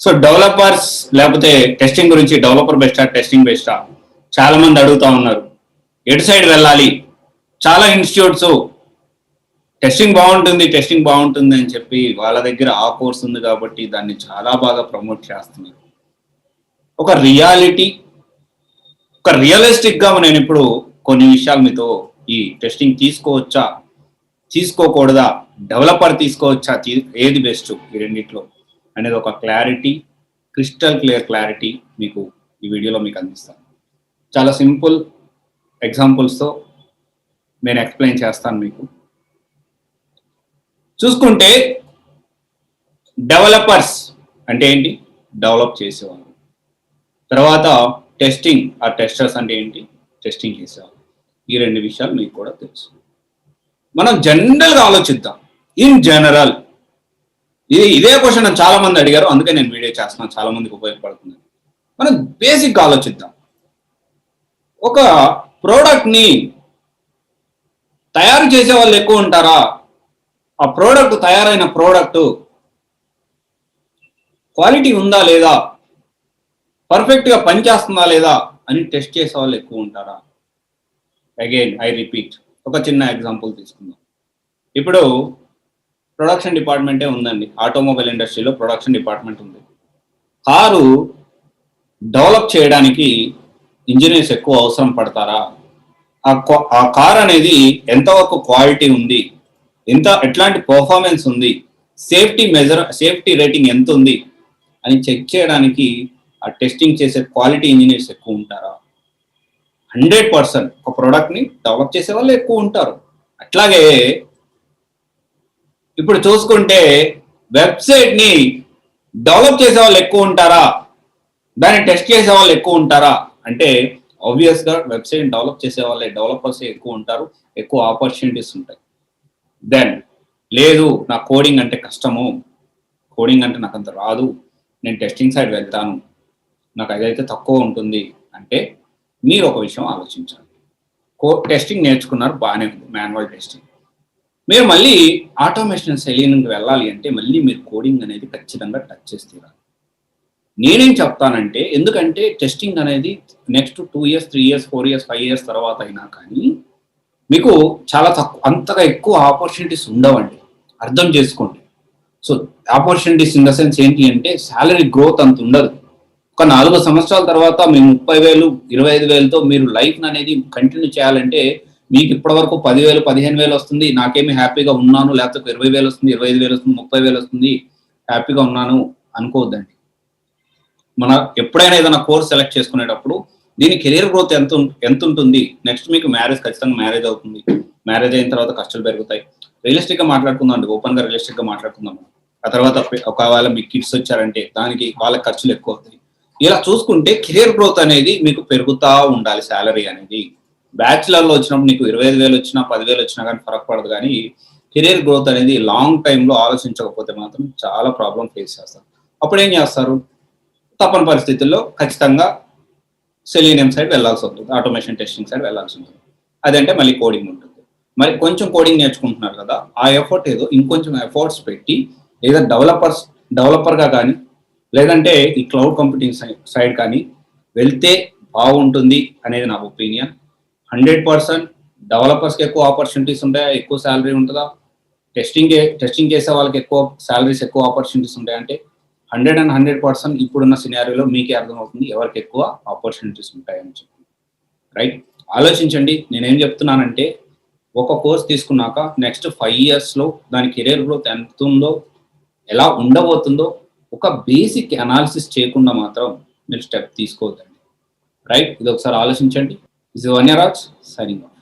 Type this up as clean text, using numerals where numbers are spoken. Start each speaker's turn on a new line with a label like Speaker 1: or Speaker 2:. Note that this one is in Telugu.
Speaker 1: సో డెవలపర్స్ లేకపోతే టెస్టింగ్ గురించి డెవలపర్ బెస్టా టెస్టింగ్ బెస్టా చాలా మంది అడుగుతా ఉన్నారు. ఎటు సైడ్ వెళ్ళాలి? చాలా ఇన్స్టిట్యూట్స్ టెస్టింగ్ బాగుంటుంది అని చెప్పి వాళ్ళ దగ్గర ఆ కోర్స్ ఉంది కాబట్టి దాన్ని చాలా బాగా ప్రమోట్ చేస్తున్నారు. ఒక రియలిస్టిక్ గా నేను ఇప్పుడు కొన్ని విషయాలు మీతో ఈ టెస్టింగ్ తీసుకోవచ్చా తీసుకోకూడదా, డెవలపర్ తీసుకోవచ్చా, ఏది బెస్ట్ ఈ రెండిట్లో అనేది ఒక క్రిస్టల్ క్లియర్ క్లారిటీ మీకు ఈ వీడియోలో మీకు అందిస్తాను. చాలా సింపుల్ ఎగ్జాంపుల్స్తో నేను ఎక్స్ప్లెయిన్ చేస్తాను. మీకు చూసుకుంటే డెవలపర్స్ అంటే ఏంటి? డెవలప్ చేసేవాళ్ళు. తర్వాత టెస్టింగ్ టెస్టర్స్ అంటే ఏంటి? టెస్టింగ్ చేసేవాళ్ళు. ఈ రెండు విషయాలు మీకు కూడా తెలుసు. మనం జనరల్గా ఆలోచిద్దాం. ఇన్ జనరల్ ఇదే క్వశ్చన్ చాలా మంది అడిగారు, అందుకే నేను వీడియో చేస్తున్నాను, చాలా మందికి ఉపయోగపడుతుంది. మనం బేసిక్గా ఆలోచిద్దాం. ఒక ప్రోడక్ట్ని తయారు చేసే వాళ్ళు ఎక్కువ ఉంటారా? ఆ ప్రోడక్ట్ తయారైన ప్రోడక్ట్ క్వాలిటీ ఉందా లేదా, పర్ఫెక్ట్గా పనిచేస్తుందా లేదా అని టెస్ట్ చేసే వాళ్ళు ఎక్కువ ఉంటారా? అగైన్ ఐ రిపీట్, ఒక చిన్న ఎగ్జాంపుల్ తీసుకుందాం. ఇప్పుడు ప్రొడక్షన్ డిపార్ట్మెంటే ఉందండి. ఆటోమొబైల్ ఇండస్ట్రీలో ప్రొడక్షన్ డిపార్ట్మెంట్ ఉంది. కారు డెవలప్ చేయడానికి ఇంజనీర్స్ ఎక్కువ అవసరం పడతారా? ఆ కార్ అనేది ఎంతవరకు క్వాలిటీ ఉంది, ఎట్లాంటి పర్ఫార్మెన్స్ ఉంది, సేఫ్టీ రేటింగ్ ఎంత ఉంది అని చెక్ చేయడానికి ఆ టెస్టింగ్ చేసే క్వాలిటీ ఇంజనీర్స్ ఎక్కువ ఉంటారా? 100% ఒక ప్రోడక్ట్ని డెవలప్ చేసే వాళ్ళు ఎక్కువ ఉంటారు. అట్లాగే ఇప్పుడు చూసుకుంటే వెబ్సైట్ని డెవలప్ చేసే వాళ్ళు ఎక్కువ ఉంటారా, దాన్ని టెస్ట్ చేసే వాళ్ళు ఎక్కువ ఉంటారా అంటే ఆబ్వియస్గా వెబ్సైట్ డెవలప్ చేసే వాళ్ళే, డెవలపర్స్ ఎక్కువ ఉంటారు, ఎక్కువ ఆపర్చునిటీస్ ఉంటాయి. దెన్ లేదు, నా కోడింగ్ అంటే కష్టము, కోడింగ్ అంటే నాకు అంత రాదు, నేను టెస్టింగ్ సైడ్ వెళ్తాను, నాకు అదైతే తక్కువ ఉంటుంది అంటే మీరు ఒక విషయం ఆలోచించాలి. టెస్టింగ్ నేర్చుకున్నారు, బాగానే ఉంది, మాన్యువల్ టెస్టింగ్. మీరు మళ్ళీ ఆటోమేషన్ సెలీన్కి వెళ్ళాలి అంటే మళ్ళీ మీరు కోడింగ్ అనేది ఖచ్చితంగా టచ్ చేస్తారు. నేనేం చెప్తానంటే, ఎందుకంటే టెస్టింగ్ అనేది next 2 years 3 years 4 years 5 years తర్వాత అయినా కానీ మీకు చాలా అంతగా ఎక్కువ ఆపర్చునిటీస్ ఉండవండి, అర్థం చేసుకోండి. So opportunities in the sense ఏంటి అంటే శాలరీ గ్రోత్ అంత ఉండదు. ఒక 4 సంవత్సరాల తర్వాత మీ 30,000 25,000తో మీరు లైఫ్ అనేది కంటిన్యూ చేయాలంటే మీకు ఇప్పటి వరకు 10,000 15,000 వస్తుంది, నాకేమి హ్యాపీగా ఉన్నాను, లేకపోతే 20,000 వస్తుంది, 25,000 వస్తుంది, 30,000 వస్తుంది, హ్యాపీగా ఉన్నాను అనుకోవద్దండి. మన ఎప్పుడైనా ఏదైనా కోర్స్ సెలెక్ట్ చేసుకునేటప్పుడు దీని కెరీర్ గ్రోత్ ఎంత ఉంటుంది, నెక్స్ట్ మీకు మ్యారేజ్, ఖచ్చితంగా మ్యారేజ్ అవుతుంది, మ్యారేజ్ అయిన తర్వాత ఖర్చులు పెరుగుతాయి. రియలిస్టిక్గా మాట్లాడుకుందాం అండి, ఓపెన్గా రియలిస్టిక్గా మాట్లాడుకుందాం. ఆ తర్వాత ఒకవేళ మీకు కిడ్స్ వచ్చారంటే దానికి వాళ్ళ ఖర్చులు ఎక్కువ అవుతాయి. ఇలా చూసుకుంటే కెరీర్ గ్రోత్ అనేది మీకు పెరుగుతూ ఉండాలి. శాలరీ అనేది బ్యాచిలర్లో వచ్చినప్పుడు నీకు 25,000 వచ్చినా 10,000 వచ్చినా కానీ ఫరక్ పడదు, కానీ కెరీర్ గ్రోత్ అనేది లాంగ్ టైంలో ఆలోచించకపోతే మాత్రం చాలా ప్రాబ్లం ఫేస్ చేస్తారు. అప్పుడు ఏం చేస్తారు? తప్పని పరిస్థితుల్లో ఖచ్చితంగా సెలీనియం సైడ్ వెళ్ళాల్సి ఉంటుంది, ఆటోమేషన్ టెస్టింగ్ సైడ్ వెళ్ళాల్సి ఉంటుంది. అదంటే మళ్ళీ కోడింగ్ ఉంటుంది. మరి కొంచెం కోడింగ్ నేర్చుకుంటున్నారు కదా, ఆ ఎఫర్ట్ ఏదో ఇంకొంచెం ఎఫర్ట్స్ పెట్టి లేదా డెవలపర్గా కానీ లేదంటే ఈ క్లౌడ్ కంప్యూటింగ్ సైడ్ కానీ వెళ్తే బాగుంటుంది అనేది నా ఒపీనియన్. 100% డెవలపర్స్కి ఎక్కువ ఆపర్చునిటీస్ ఉంటాయా, ఎక్కువ శాలరీ ఉంటుందా? టెస్టింగ్ చేసే వాళ్ళకి ఎక్కువ శాలరీస్, ఎక్కువ ఆపర్చునిటీస్ ఉంటాయంటే 100% ఇప్పుడున్న సినారియోలో మీకే అర్థమవుతుంది ఎవరికి ఎక్కువ ఆపర్చునిటీస్ ఉంటాయని చెప్పి. రైట్, ఆలోచించండి. నేనేం చెప్తున్నానంటే ఒక కోర్స్ తీసుకున్నాక నెక్స్ట్ 5 yearsలో దాని కెరీర్ గ్రోత్ ఎంత ఉందో, ఎలా ఉండబోతుందో ఒక బేసిక్ అనాలిసిస్ చేయకుండా మాత్రం మీరు స్టెప్ తీసుకోవద్దండి. రైట్, ఇది ఒకసారి ఆలోచించండి. ఇది వన్యరాజ్ సైనింగ్ ఆఫ్.